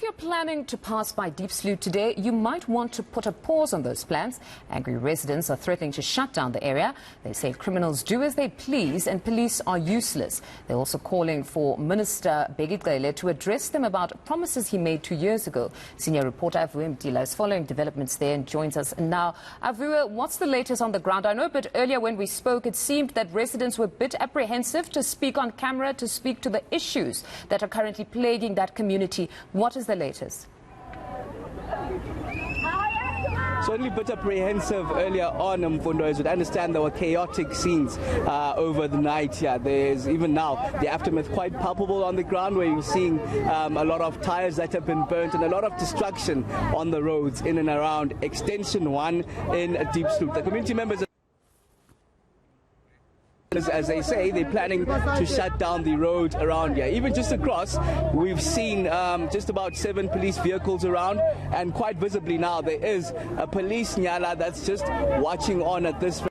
If you're planning to pass by Diepsloot today, you might want to put a pause on those plans. Angry residents are threatening to shut down the area. They say criminals do as they please and police are useless. They're also calling for Minister Begigele to address them about promises he made 2 years ago. Senior reporter Avuwe Mdila is following developments there and joins us now. Avuwe, what's the latest on the ground? I know a bit earlier when we spoke, it seemed that residents were a bit apprehensive to speak on camera, to speak to the issues that are currently plaguing that community. What is the latest? Certainly a bit apprehensive earlier on, Mfundo, as you'd understand there were chaotic scenes over the night here. There's even now the aftermath quite palpable on the ground, where you're seeing a lot of tires that have been burnt and a lot of destruction on the roads in and around Extension 1 in Diepsloot. The community members, as they say, they're planning to shut down the road around here. Even just across, we've seen just about 7 police vehicles around, and quite visibly now there is a police nyala that's just watching on at this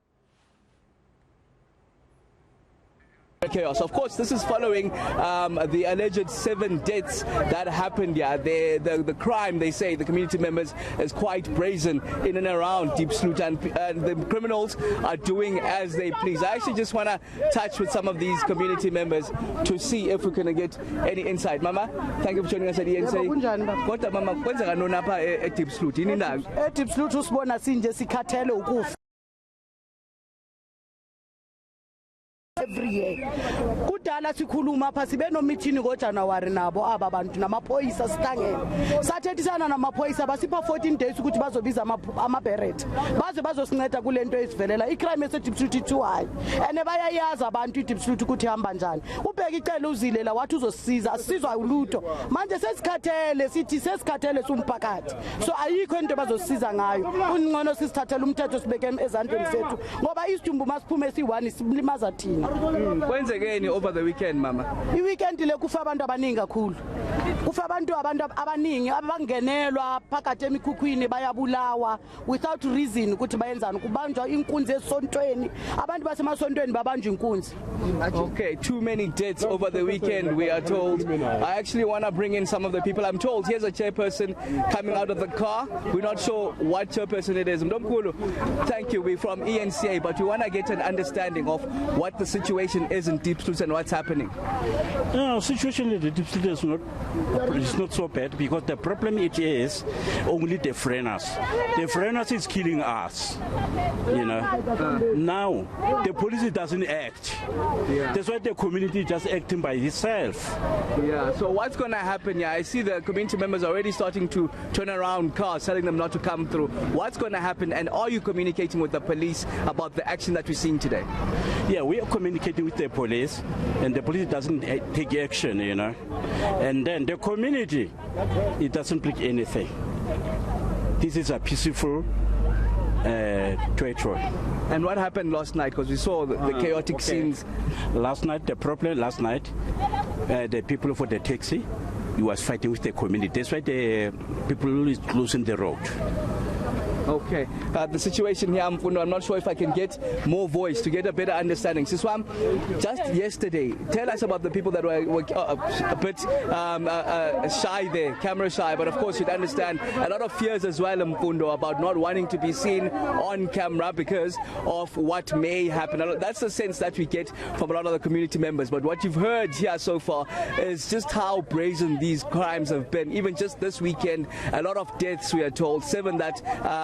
chaos. Of course, this is following the alleged 7 deaths that happened here. The crime, they say, the community members, is quite brazen in and around Diepsloot, and the criminals are doing as they please. I actually just want to touch with some of these community members to see if we can get any insight. Mama, thank you for joining us at eNCA. What Mama, kwenzeka nona apha eDiepsloot? Yini ndawo? eDiepsloot usibona sinje sikhathele ukufa every year. Kudala sikhuluma apha sibe no meeting ngoJanuary nabo aba bantu namaphoyisa sitangene. Sathethisana namaphoyisa basipha 14 days ukuthi bazobiza ama-beret. Bazosinceda kule nto esivelela. Icrime eseDiepsloot ithu high. Ene bayayazi abantu iDiepsloot ukuthi ihamba njani. Ubheka icela uzile la wathi uzosisiza, asizwa ulutho. Manje sesikhathele sithi sesikhathele somphakathi. So ayikho into bazosiza ngayo. Ungcono sisithathele umthetho sibeke ezandleni zethu ngoba isidumbu masiphume esi1 silimaza thina. Kwenzekeni over the weekend, Mama? I-weekend le kufa abantu abaningi kakhulu. Kufa abantu abaningi abangenelwa phakathi emikhukhwini bayabulawa without reason ukuthi bayenzani. Kubanjwa inkunzi esontweni. Abantu basemasontweni babanjwa inkunzi. Okay, too many deaths over the weekend, we are told. I actually want to bring in some of the people. I'm told here's a chairperson coming out of the car. We're not sure what chairperson it is. Mdomkulu, thank you. We're from eNCA, but we want to get an understanding of what the situation is in Diepsloot and what's happening. No, situation in the Diepsloot is not so bad, because the problem it is only the foreigners. The foreigners is killing us, you know. Now the police doesn't act. Yeah. That's why the community is just acting by itself. Yeah. So what's going to happen here? I see the community members already starting to turn around cars, telling them not to come through. What's going to happen? And are you communicating with the police about the action that we're seeing today? Yeah, we are communicating with the police, and the police doesn't take action, you know. And then the community, it doesn't take anything. This is a peaceful territory. And what happened last night? Because we saw the chaotic scenes. Last night, the people for the taxi, he was fighting with the community. That's why the people is closing the road. Okay, the situation here, Mfundo, I'm not sure if I can get more voice to get a better understanding. Siswam, just yesterday, tell us about the people that were a bit shy there, camera shy, but of course you'd understand a lot of fears as well, Mfundo, about not wanting to be seen on camera because of what may happen. That's the sense that we get from a lot of the community members, but what you've heard here so far is just how brazen these crimes have been. Even just this weekend, a lot of deaths, we are told, 7 that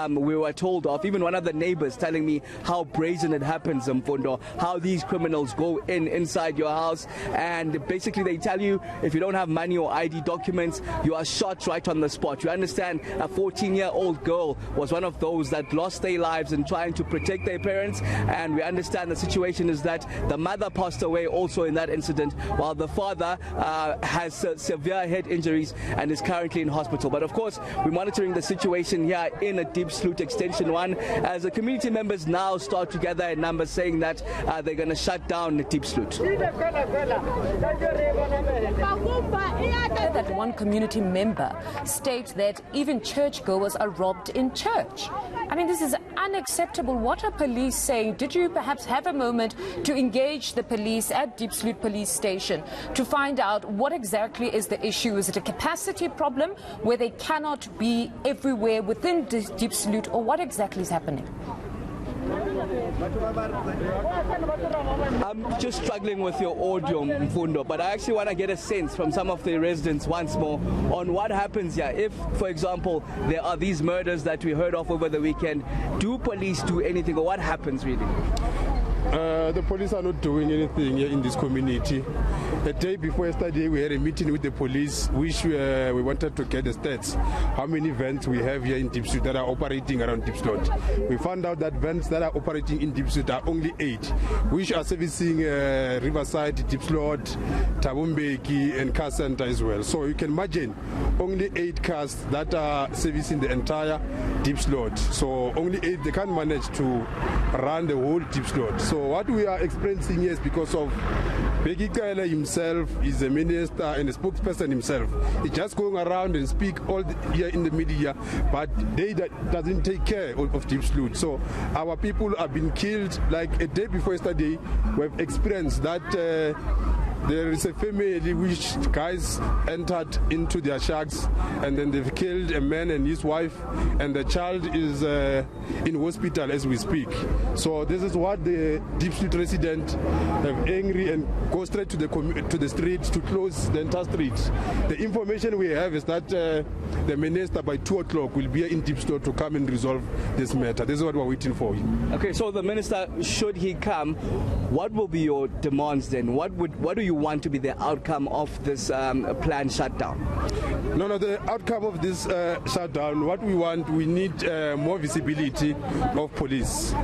we were told of. Even one of the neighbors telling me how brazen it happens, Mfundo, how these criminals go inside your house, and basically they tell you if you don't have money or ID documents, you are shot right on the spot. You understand, a 14-year-old girl was one of those that lost their lives in trying to protect their parents, and we understand the situation is that the mother passed away also in that incident, while the father has severe head injuries and is currently in hospital. But of course, we're monitoring the situation here in Diepsloot Diepsloot Extension 1, as the community members now start to gather in numbers saying that they're going to shut down Diepsloot. That one community member states that even churchgoers are robbed in church. I mean, this is unacceptable. What are police saying? Did you perhaps have a moment to engage the police at Diepsloot police station to find out what exactly is the issue? Is it a capacity problem where they cannot be everywhere within Diepsloot, or what exactly is happening? I'm just struggling with your audio, Mfundo, but I actually want to get a sense from some of the residents once more on what happens here. If, for example, there are these murders that we heard of over the weekend, do police do anything, or what happens really? The police are not doing anything here in this community. A day before yesterday, we had a meeting with the police, which we wanted to get the stats, how many vans we have here in Diepsloot that are operating around Diepsloot. We found out that vans that are operating in Diepsloot are only 8, which are servicing Riverside, Diepsloot, Thabo Mbeki, and car center as well. So you can imagine only 8 cars that are servicing the entire Diepsloot. So only 8, they can't manage to run the whole Diepsloot. So what we are experiencing here is because of Bheki Cele himself is a minister and a spokesperson himself. He's just going around and speak all here in the media, but they doesn't take care of Diepsloot. So our people have been killed. Like a day before yesterday, we've experienced that there is a family which guys entered into their shacks and then they've killed a man and his wife, and the child is in hospital as we speak. So this is what the Diepsloot residents have angry and go straight to the street to close the entire street. The information we have is that the minister by 2 o'clock will be in Diepsloot to come and resolve this matter. This is what we're waiting for. Okay, so the minister, should he come, what will be your demands then? What do you want to be the outcome of this planned shutdown? No, the outcome of this shutdown, what we want, we need more visibility of police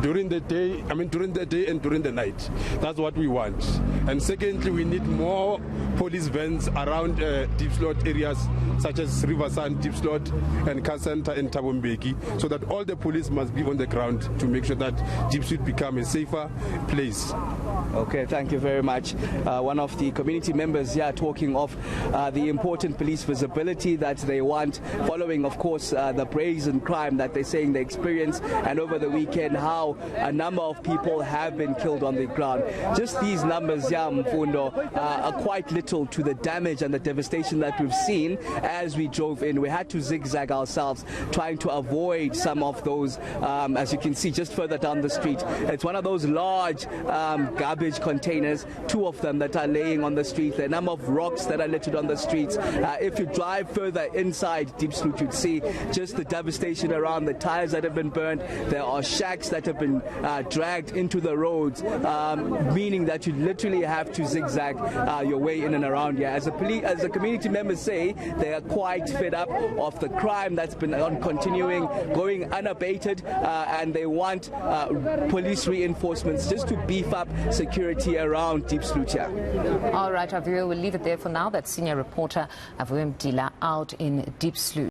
during the day, during the day and during the night. That's what we want. And secondly, we need more police vans around Diepsloot areas such as Riverside, Diepsloot, and car center and Thabo Mbeki, so that all the police must be on the ground to make sure that Diepsloot become a safer place. Okay, thank you very much. One of the community members here talking of the important police visibility that they want, following, of course, the brazen crime that they're saying they experience, and over the weekend how a number of people have been killed on the ground. Just these numbers here, Mfundo, are quite little to the damage and the devastation that we've seen as we drove in. We had to zigzag ourselves trying to avoid some of those, as you can see just further down the street. It's one of those large garbage containers, 2 of them that are laying on the street, the number of rocks that are littered on the streets. If you drive further inside Diepsloot, you'd see just the devastation around, the tires that have been burned. There are shacks that have been dragged into the roads, meaning that you literally have to zigzag your way in and around here. As the community members say, they are quite fed up of the crime that's been continuing, going unabated, and they want police reinforcements just to beef up security around Diepsloot here. All right, Avio, we'll leave it there for now. That's senior reporter Avio Mdila out in Diepsloot.